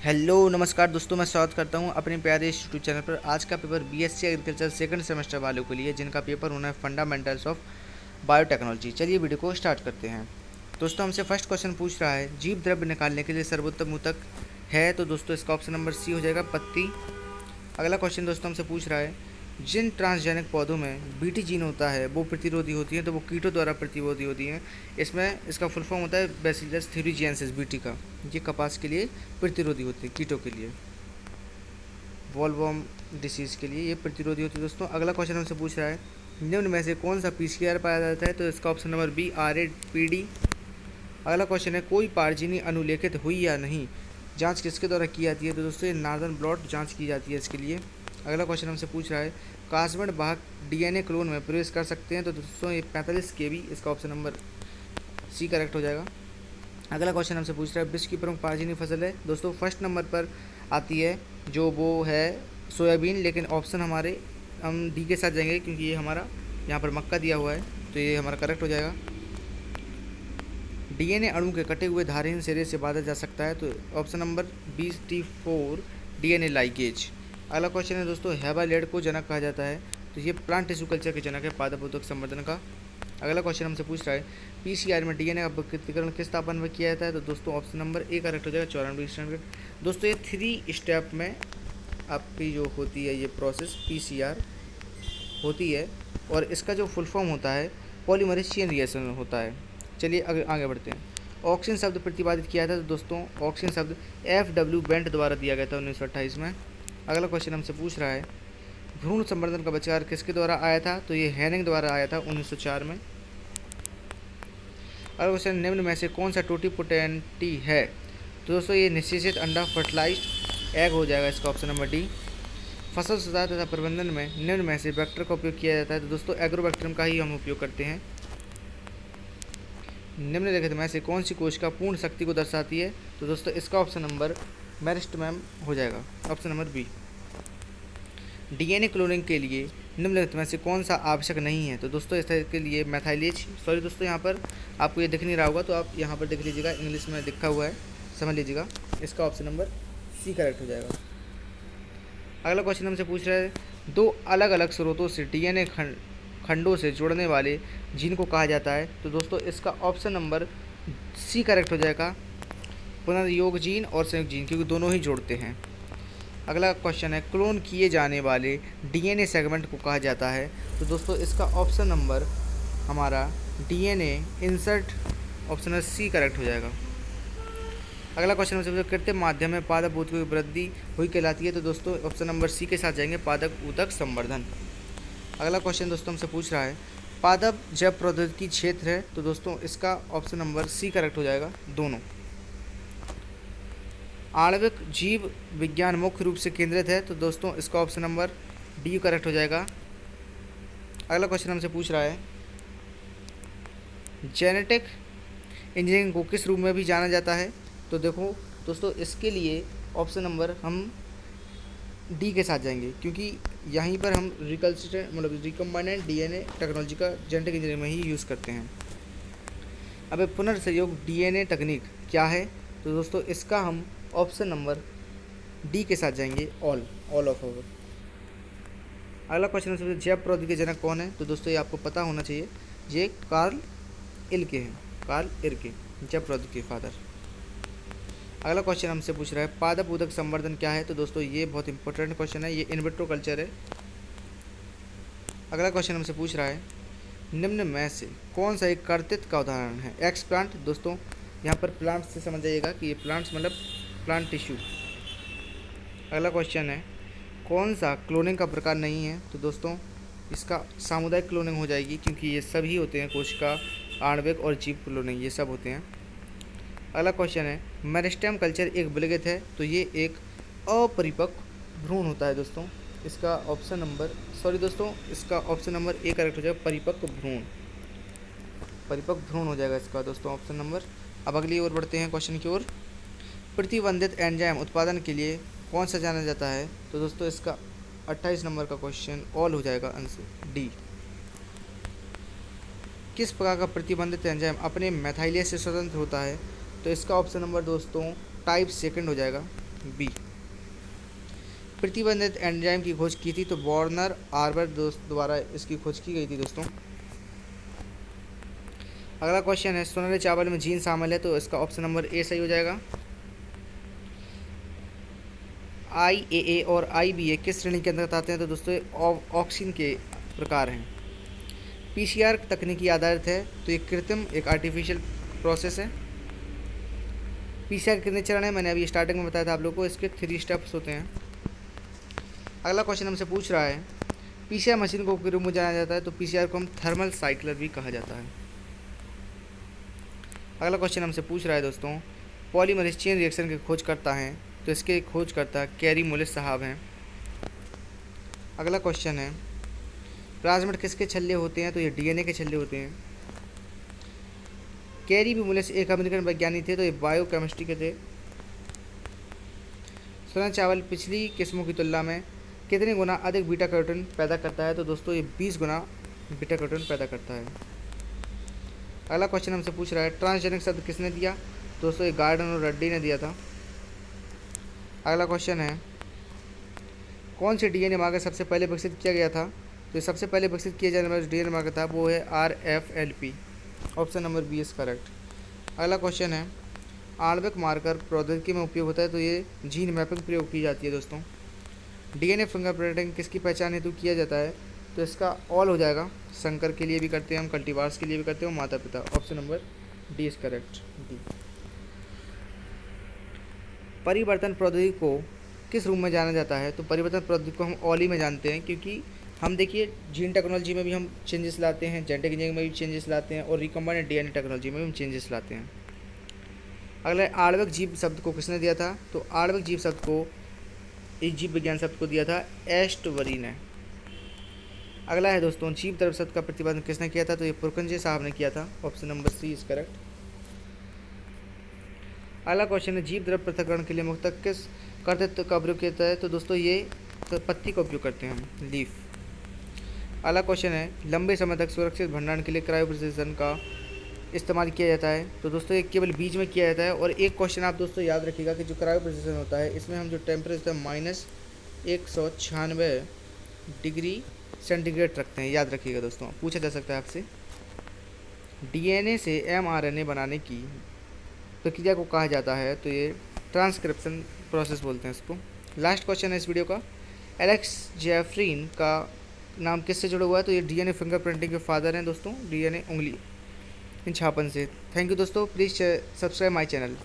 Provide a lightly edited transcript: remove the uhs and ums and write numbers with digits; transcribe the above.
Hello नमस्कार दोस्तों, मैं स्वागत करता हूं अपने प्यारे इस यूट्यूब चैनल पर। आज का paper BSc agriculture second semester वालों के लिए, जिनका पेपर होना है फंडामेंटल्स ऑफ बायोटेक्नोलॉजी। चलिए वीडियो को स्टार्ट करते हैं। दोस्तों हमसे फर्स्ट क्वेश्चन पूछ रहा है, जीव द्रव्य निकालने के लिए सर्वोत्तम ऊतक है? तो दोस्तों इसका ऑप्शन नंबर सी हो जाएगा, पत्ती। अगला क्वेश्चन दोस्तों हमसे पूछ रहा है, जिन ट्रांसजेनिक पौधों में बीटी जीन होता है वो प्रतिरोधी होती है, तो वो कीटों द्वारा प्रतिरोधी होती हैं। इसमें इसका फुल फॉर्म होता है बैसिलस थ्यूरिजिएंसिस बीटी का। ये कपास के लिए प्रतिरोधी होती है, कीटों के लिए, वॉलवॉर्म डिसीज़ के लिए ये प्रतिरोधी होती है। दोस्तों अगला क्वेश्चन हमसे पूछ रहा है, निम्न में से कौन सा पीसीआर पाया जाता है? तो इसका ऑप्शन नंबर बी, RAPD। अगला क्वेश्चन है, कोई पारजीनी अनुलेखित हुई या नहीं, जांच किसके द्वारा की जाती है? तो दोस्तों ये नॉर्दर्न ब्लॉट जांच की जाती है इसके लिए। अगला क्वेश्चन हमसे पूछ रहा है, कास्मड वाहक डीएनए क्लोन में प्रवेश कर सकते हैं? तो दोस्तों ये 45 KB, इसका ऑप्शन नंबर सी करेक्ट हो जाएगा। अगला क्वेश्चन हमसे पूछ रहा है, विश्व की प्रमुख पारजीनी फसल है? दोस्तों फर्स्ट नंबर पर आती है जो वो है सोयाबीन, लेकिन ऑप्शन हमारे हम डी के साथ जाएंगे क्योंकि ये हमारा यहाँ पर मक्का दिया हुआ है, तो ये हमारा करेक्ट हो जाएगा। डीएनए अणु के कटे हुए धारहीन सिरे से बांधा जा सकता है? तो option number BT4, DNA ligase. अगला क्वेश्चन है दोस्तों, हैबालेड को जनक कहा जाता है? तो ये प्लांट टिश्यू कल्चर के जनक है, पादप उद्योग संवर्धन का। अगला क्वेश्चन हमसे पूछ रहा है, पीसीआर में डीएनए का प्रकृतिकरण किस तापमान में किया जाता है? तो दोस्तों ऑप्शन नंबर ए करेक्ट हो जाएगा, 94 स्टैंडर्ड। दोस्तों ये 3 स्टेप में आपकी जो होती है ये प्रोसेस पीसीआर होती है, और इसका जो फुल फॉर्म होता है पॉलीमरेज चेन रिएक्शन होता है। चलिए आगे बढ़ते हैं। ऑक्सीजन शब्द प्रतिपादित किया था? तो दोस्तों ऑक्सीजन शब्द FW बेंट द्वारा दिया गया था 1928 में। अगला क्वेश्चन हमसे पूछ रहा है, भ्रूण संवर्धन का आविष्कार किसके द्वारा आया था? तो ये हैनिंग द्वारा आया था 1904 में। अगला क्वेश्चन, निम्न में से कौन सा टोटीपोटेंटी है? तो दोस्तों ये निषेचित अंडा फर्टिलाइज्ड एग हो जाएगा, इसका ऑप्शन नंबर डी। फसल सुधार तथा प्रबंधन में निम्न में से वेक्टर का उपयोग किया जाता है? तो दोस्तों एग्रोबैक्टीरियम का ही हम उपयोग करते हैं। निम्नलिखित में से कौन सी कोशिका पूर्ण शक्ति को दर्शाती है? तो दोस्तों इसका ऑप्शन नंबर मेरिस्टेम हो जाएगा, option number B. DNA cloning के लिए निम्नलिखित में से कौन सा आवश्यक नहीं है? तो दोस्तों इसके लिए मैथाइलेज, सॉरी दोस्तों यहाँ पर आपको ये दिख नहीं रहा होगा तो आप यहाँ पर देख लीजिएगा, इंग्लिश में लिखा हुआ है, समझ लीजिएगा। इसका ऑप्शन नंबर सी करेक्ट हो जाएगा। अगला क्वेश्चन हमसे पूछ रहा है, दो अलग अलग स्रोतों से डीएनए खंडों से जोड़ने वाले जीन को कहा जाता है? तो दोस्तों इसका ऑप्शन नंबर सी करेक्ट हो जाएगा, पुनर्योग जीन और संयुक्त जीन, क्योंकि दोनों ही जोड़ते हैं। अगला क्वेश्चन है, क्लोन किए जाने वाले डीएनए सेगमेंट को कहा जाता है? तो दोस्तों इसका ऑप्शन नंबर हमारा DNA insert, option number C correct हो जाएगा। अगला क्वेश्चन हमसे कृत्रिम माध्यम में पादप ऊतकों की वृद्धि हुई कहलाती है? तो दोस्तों ऑप्शन नंबर सी के साथ जाएंगे, पादप ऊतक संवर्धन। अगला क्वेश्चन दोस्तों हमसे पूछ रहा है, पादप जैव प्रौद्योगिकी क्षेत्र है? तो दोस्तों इसका ऑप्शन नंबर सी करेक्ट हो जाएगा, दोनों। आणविक जीव विज्ञान मुख्य रूप से केंद्रित है? तो दोस्तों इसका ऑप्शन नंबर डी करेक्ट हो जाएगा। अगला क्वेश्चन हमसे पूछ रहा है, जेनेटिक इंजीनियरिंग को किस रूप में भी जाना जाता है? तो देखो दोस्तों इसके लिए ऑप्शन नंबर हम डी के साथ जाएंगे, क्योंकि यहीं पर हम रिकम्बाइनेंट डीएनए टेक्नोलॉजी का जेनेटिक इंजीनियरिंग में ही यूज़ करते हैं। अब पुनर्संयोग डीएनए तकनीक क्या है? तो दोस्तों इसका हम ऑप्शन नंबर डी के साथ जाएंगे, ऑल ऑफ ओवर। अगला क्वेश्चन है, जैव प्रौद्योगिकी के जनक कौन है? तो दोस्तों ये आपको पता होना चाहिए, ये कार्ल इल्के हैं, कार्ल इल्के, जैव प्रौद्योगिकी के फादर। अगला क्वेश्चन हमसे पूछ रहा है, पादप ऊतक संवर्धन क्या है? तो दोस्तों ये बहुत इंपॉर्टेंट क्वेश्चन है, ये इन विट्रो कल्चर है। अगला क्वेश्चन हमसे पूछ रहा है, निम्न में से कौन सा एक कर्तित्व का उदाहरण है? X plant. दोस्तों यहाँ पर प्लांट से समझ जाइएगा कि ये प्लांट्स मतलब प्लांट टिश्यू। अगला क्वेश्चन है, कौन सा क्लोनिंग का प्रकार नहीं है? तो दोस्तों इसका सामुदायिक क्लोनिंग हो जाएगी, क्योंकि ये सभी होते हैं, कोशिका, आणविक और जीव क्लोनिंग, ये सब होते हैं। अगला क्वेश्चन है, मेरिस्टेम कल्चर एक विलगित है? तो ये एक अपरिपक्व भ्रूण होता है दोस्तों। इसका ऑप्शन नंबर, सॉरी दोस्तों इसका ऑप्शन नंबर ए करेक्ट हो जाएगा, परिपक्व भ्रूण, परिपक्व भ्रूण हो जाएगा इसका दोस्तों ऑप्शन नंबर। अब अगली ओर बढ़ते हैं क्वेश्चन की ओर, प्रतिबंधित एंजाइम उत्पादन के लिए कौन सा जाना जाता है? तो दोस्तों इसका 28 नंबर का क्वेश्चन ऑल हो जाएगा, आंसर डी। किस प्रकार का प्रतिबंधित एंजाइम अपने मैथाइलेज से स्वतंत्र होता है? तो इसका ऑप्शन नंबर दोस्तों टाइप सेकंड हो जाएगा, बी। प्रतिबंधित एंजाइम की खोज की थी तो वॉर्नर आर्बर द्वारा इसकी खोज की गई थी दोस्तों। अगला क्वेश्चन है, सुनहरे चावल में जीन शामिल है तो इसका ऑप्शन नंबर ए सही हो जाएगा। IAA और IBA किस श्रेणी के अंतर्गत आते हैं तो दोस्तों ऑक्सीन के प्रकार हैं। PCR तकनीकी आधारित है तो ये कृत्रिम एक आर्टिफिशियल प्रोसेस है। PCR कितने चरण है, मैंने अभी स्टार्टिंग में बताया था आप लोगों को, इसके 3 स्टेप्स होते हैं। अगला क्वेश्चन हमसे पूछ रहा है, PCR मशीन को किस रूप में जाना जाता है तो PCR को हम थर्मल साइक्लर भी कहा जाता है। अगला क्वेश्चन हमसे पूछ रहा है दोस्तों, पॉलीमरेज चेन रिएक्शन की खोज करता है तो इसके खोजकर्ता कैरी मोलिस साहब हैं। अगला क्वेश्चन है, प्लाज्मिड किसके छल्ले होते हैं तो ये DNA के छल्ले होते हैं। कैरी मोलिस एक अमेरिकन वैज्ञानिक थे तो ये बायोकेमिस्ट्री के थे। सुनहरा चावल पिछली किस्मों की तुलना में कितने गुना अधिक बीटा कैरोटीन पैदा करता है तो दोस्तों ये 20 गुना बीटा कैरोटीन पैदा करता है। अगला क्वेश्चन हमसे पूछ रहा है, ट्रांसजेनिक शब्द किसने दिया दोस्तों ये गार्डन और रेड्डी ने दिया था। अगला क्वेश्चन है, कौन से DNA मार्कर सबसे पहले विकसित किया गया था तो सबसे पहले विकसित किया जाने वाला DNA मार्कर था वो है RFLP। Option number B is correct. अगला क्वेश्चन है, आणविक मार्कर प्रौद्योगिकी में उपयोग होता है तो ये जीन मैपिंग प्रयोग की जाती है दोस्तों। DNA फिंगरप्रिंटिंग किसकी पहचान हेतु किया जाता है तो इसका ऑल हो जाएगा, संकर के लिए भी करते हैं हम, कल्टीवार्स के लिए भी करते हैं, माता पिता। Option number D is correct, D. परिवर्तन प्रौद्योगिकी को किस रूप में जाना जाता है तो परिवर्तन प्रौद्योगिकी को हम ऑली में जानते हैं, क्योंकि हम देखिए जीन टेक्नोलॉजी में भी हम चेंजेस लाते हैं, जेनेटिक इंजीनियरिंग में भी चेंजेस लाते हैं और रिकम्बाइंड DNA टेक्नोलॉजी में भी हम चेंजेस लाते हैं। अगला आणविक जीव शब्द को किसने दिया था तो आणविक जीव शब्द को, इस जीव विज्ञान शब्द को दिया था एस्टवरी ने। अगला है दोस्तों, जीव द्रव्य शब्द का प्रतिपादन किसने किया था तो ये पुरकंजे साहब ने किया था। Option number C is correct. अगला क्वेश्चन है, जीव द्रव्य पृथक्करण के लिए मुख्यतः किस कर्तृत्व का उपयोग किया है तो दोस्तों ये तो पत्ती का उपयोग करते हैं हम, लीफ। अगला क्वेश्चन है, लंबे समय तक सुरक्षित भंडारण के लिए क्रायोप्रिजर्वेशन का इस्तेमाल किया जाता है तो दोस्तों ये केवल बीज में किया जाता है। और एक क्वेश्चन आप दोस्तों याद रखिएगा कि जो क्रायोप्रिजर्वेशन होता है इसमें हम जो टेम्परेचर -196 डिग्री सेंटीग्रेड रखते हैं, याद रखिएगा दोस्तों, पूछा जा सकता है आपसे। DNA से mRNA बनाने की प्रक्रिया को कहा जाता है तो ये ट्रांसक्रिप्शन प्रोसेस बोलते हैं इसको। लास्ट क्वेश्चन है इस वीडियो का, एलेक्स जेफरीन का नाम किससे जुड़ा हुआ है तो ये DNA फिंगरप्रिंटिंग के फादर हैं दोस्तों, DNA उंगली इन छापन से। थैंक यू दोस्तों, प्लीज़ सब्सक्राइब माय चैनल।